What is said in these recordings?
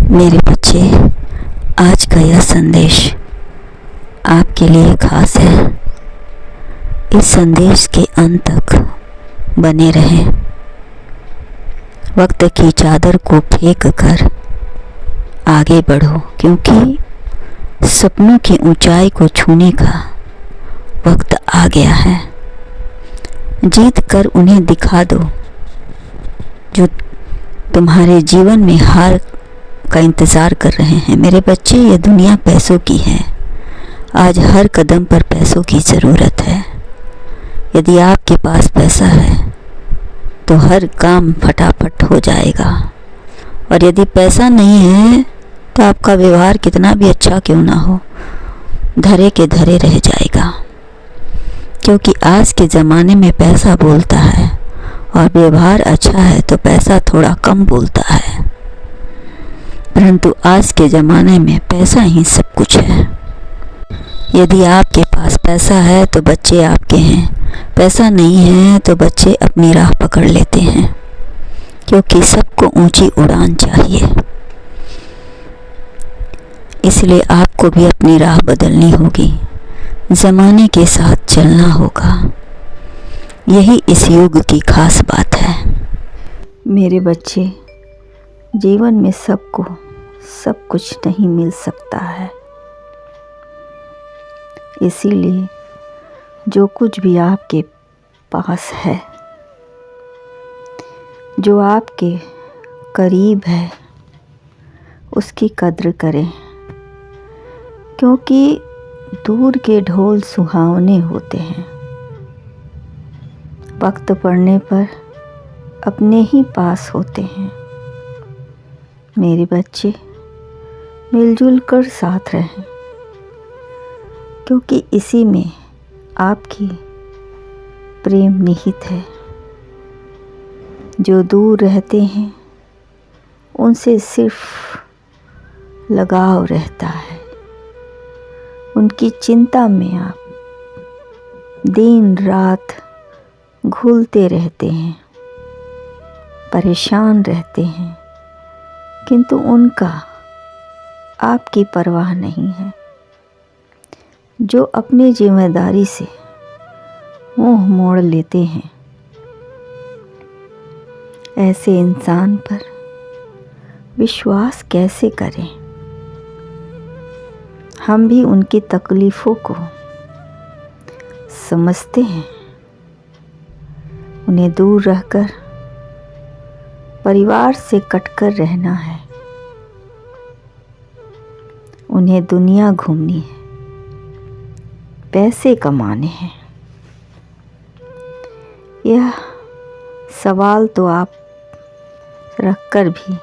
मेरे बच्चे, आज का यह संदेश आपके लिए खास है। इस संदेश के अंत तक बने रहें। वक्त की चादर को फेंक कर आगे बढ़ो, क्योंकि सपनों की ऊंचाई को छूने का वक्त आ गया है। जीत कर उन्हें दिखा दो जो तुम्हारे जीवन में हार का इंतज़ार कर रहे हैं। मेरे बच्चे, ये दुनिया पैसों की है। आज हर कदम पर पैसों की ज़रूरत है। यदि आपके पास पैसा है तो हर काम फटाफट हो जाएगा, और यदि पैसा नहीं है तो आपका व्यवहार कितना भी अच्छा क्यों ना हो, धरे के धरे रह जाएगा। क्योंकि आज के ज़माने में पैसा बोलता है, और व्यवहार अच्छा है तो पैसा थोड़ा कम बोलता है। परंतु आज के ज़माने में पैसा ही सब कुछ है। यदि आपके पास पैसा है तो बच्चे आपके हैं, पैसा नहीं है तो बच्चे अपनी राह पकड़ लेते हैं, क्योंकि सबको ऊंची उड़ान चाहिए। इसलिए आपको भी अपनी राह बदलनी होगी, ज़माने के साथ चलना होगा। यही इस युग की खास बात है। मेरे बच्चे, जीवन में सबको सब कुछ नहीं मिल सकता है। इसीलिए जो कुछ भी आपके पास है, जो आपके करीब है, उसकी कद्र करें, क्योंकि दूर के ढोल सुहावने होते हैं। वक्त पड़ने पर अपने ही पास होते हैं। मेरे बच्चे, मिलजुल कर साथ रहें, क्योंकि इसी में आपकी प्रेम निहित है। जो दूर रहते हैं उनसे सिर्फ लगाव रहता है। उनकी चिंता में आप दिन रात घुलते रहते हैं, परेशान रहते हैं, किंतु उनका आपकी परवाह नहीं है। जो अपनी जिम्मेदारी से मुंह मोड़ लेते हैं, ऐसे इंसान पर विश्वास कैसे करें। हम भी उनकी तकलीफ़ों को समझते हैं। उन्हें दूर रहकर परिवार से कटकर रहना है। उन्हें दुनिया घूमनी है, पैसे कमाने हैं। यह सवाल तो आप रखकर भी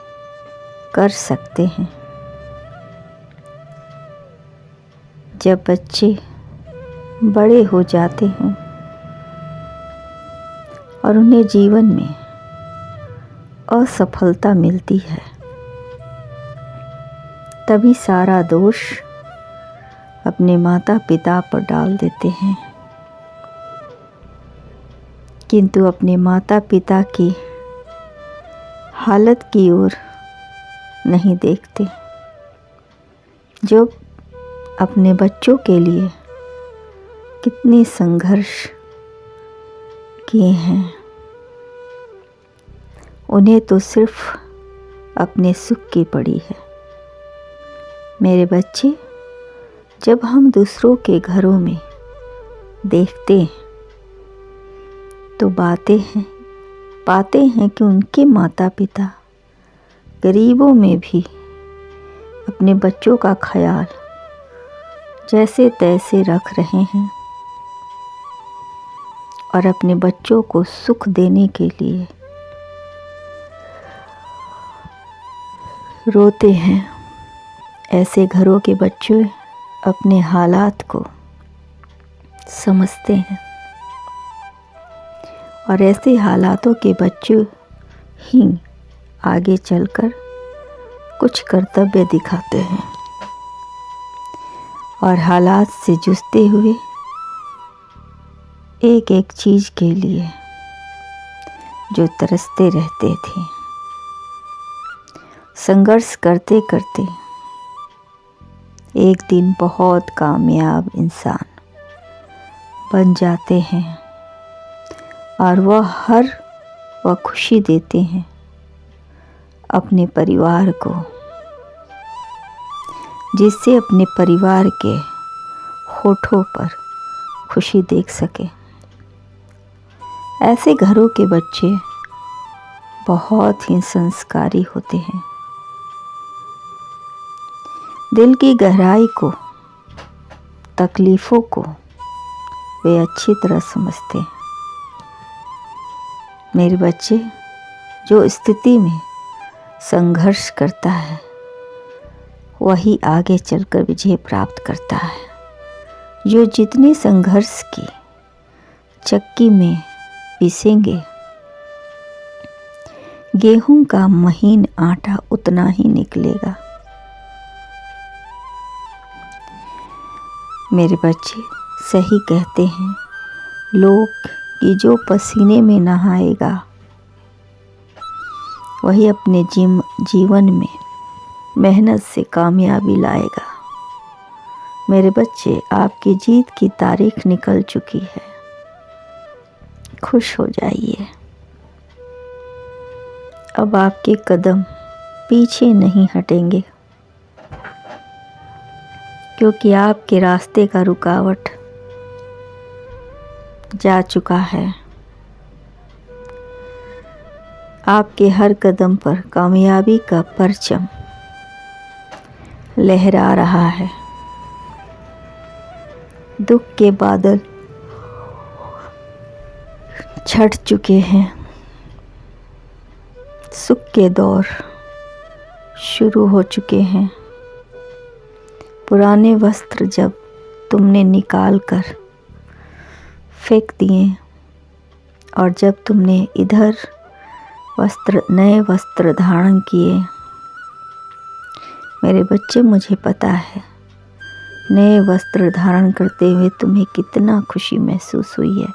कर सकते हैं। जब बच्चे बड़े हो जाते हैं और उन्हें जीवन में असफलता मिलती है, तभी सारा दोष अपने माता पिता पर डाल देते हैं, किंतु अपने माता पिता की हालत की ओर नहीं देखते, जो अपने बच्चों के लिए कितने संघर्ष किए हैं। उन्हें तो सिर्फ अपने सुख की पड़ी है। मेरे बच्चे, जब हम दूसरों के घरों में देखते हैं तो पाते हैं कि उनके माता पिता गरीबों में भी अपने बच्चों का ख्याल जैसे तैसे रख रहे हैं, और अपने बच्चों को सुख देने के लिए रोते हैं। ऐसे घरों के बच्चे अपने हालात को समझते हैं, और ऐसे हालातों के बच्चे ही आगे चलकर कुछ कर्तव्य दिखाते हैं, और हालात से जूझते हुए एक एक चीज़ के लिए जो तरसते रहते थे, संघर्ष करते करते एक दिन बहुत कामयाब इंसान बन जाते हैं और वह खुशी देते हैं अपने परिवार को, जिससे अपने परिवार के होठों पर खुशी देख सके। ऐसे घरों के बच्चे बहुत ही संस्कारी होते हैं, दिल की गहराई को, तकलीफ़ों को वे अच्छी तरह समझते हैं। मेरे बच्चे, जो स्थिति में संघर्ष करता है वही आगे चलकर विजय प्राप्त करता है। जो जितनी संघर्ष की चक्की में पीसेंगे, गेहूं का महीन आटा उतना ही निकलेगा। मेरे बच्चे, सही कहते हैं लोग कि जो पसीने में नहाएगा वही अपने जीवन में मेहनत से कामयाबी लाएगा। मेरे बच्चे, आपकी जीत की तारीख निकल चुकी है, खुश हो जाइए। अब आपके कदम पीछे नहीं हटेंगे, क्योंकि आपके रास्ते का रुकावट जा चुका है। आपके हर कदम पर कामयाबी का परचम लहरा रहा है। दुख के बादल छट चुके हैं, सुख के दौर शुरू हो चुके हैं। पुराने वस्त्र जब तुमने निकाल कर फेंक दिए और जब तुमने इधर नए वस्त्र धारण किए, मेरे बच्चे, मुझे पता है नए वस्त्र धारण करते हुए तुम्हें कितना खुशी महसूस हुई है,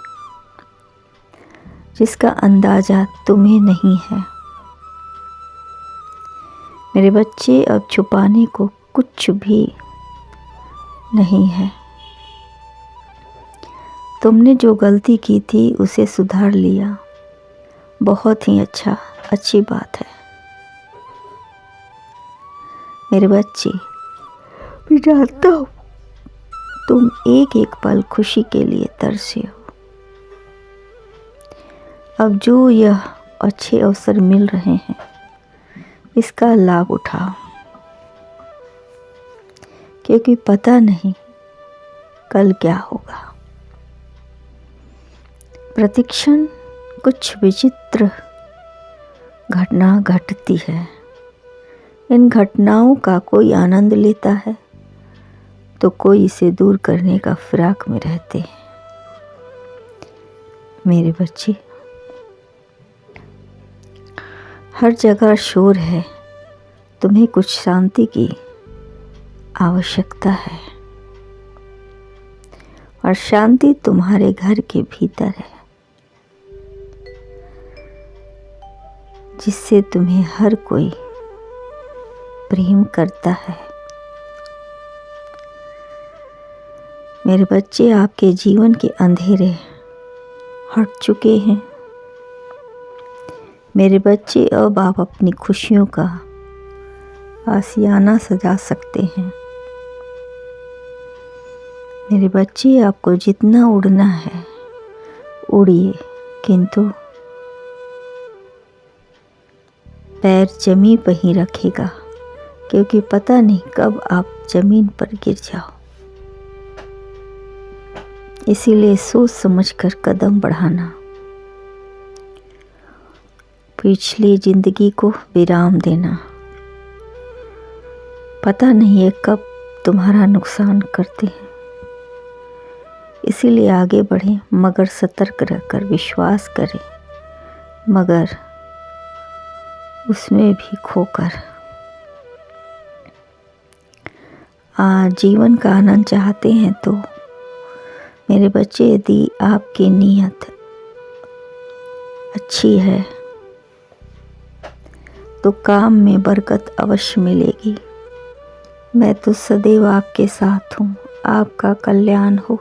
जिसका अंदाज़ा तुम्हें नहीं है। मेरे बच्चे, अब छुपाने को कुछ भी नहीं है। तुमने जो गलती की थी उसे सुधार लिया, बहुत ही अच्छी बात है। मेरे बच्चे, मैं जानता हूँ तुम एक एक पल खुशी के लिए तरसे हो। अब जो यह अच्छे अवसर मिल रहे हैं, इसका लाभ उठाओ, क्योंकि पता नहीं कल क्या होगा। प्रतिक्षण कुछ विचित्र घटना घटती है। इन घटनाओं का कोई आनंद लेता है तो कोई इसे दूर करने का फिराक में रहते हैं। मेरे बच्चे, हर जगह शोर है, तुम्हें कुछ शांति की आवश्यकता है, और शांति तुम्हारे घर के भीतर है, जिससे तुम्हें हर कोई प्रेम करता है। मेरे बच्चे, आपके जीवन के अंधेरे हट चुके हैं। मेरे बच्चे, अब आप अपनी खुशियों का आशियाना सजा सकते हैं। मेरे बच्चे, आपको जितना उड़ना है उड़िए, किंतु पैर जमीन पर ही रखेगा, क्योंकि पता नहीं कब आप जमीन पर गिर जाओ। इसीलिए सोच समझकर कदम बढ़ाना, पिछली जिंदगी को विराम देना। पता नहीं है कब तुम्हारा नुकसान करते हैं, इसीलिए आगे बढ़ें, मगर सतर्क रहकर विश्वास करें, मगर उसमें भी खोकर जीवन का आनंद चाहते हैं तो मेरे बच्चे, यदि आपकी नीयत अच्छी है तो काम में बरकत अवश्य मिलेगी। मैं तो सदैव आपके साथ हूँ। आपका कल्याण हो।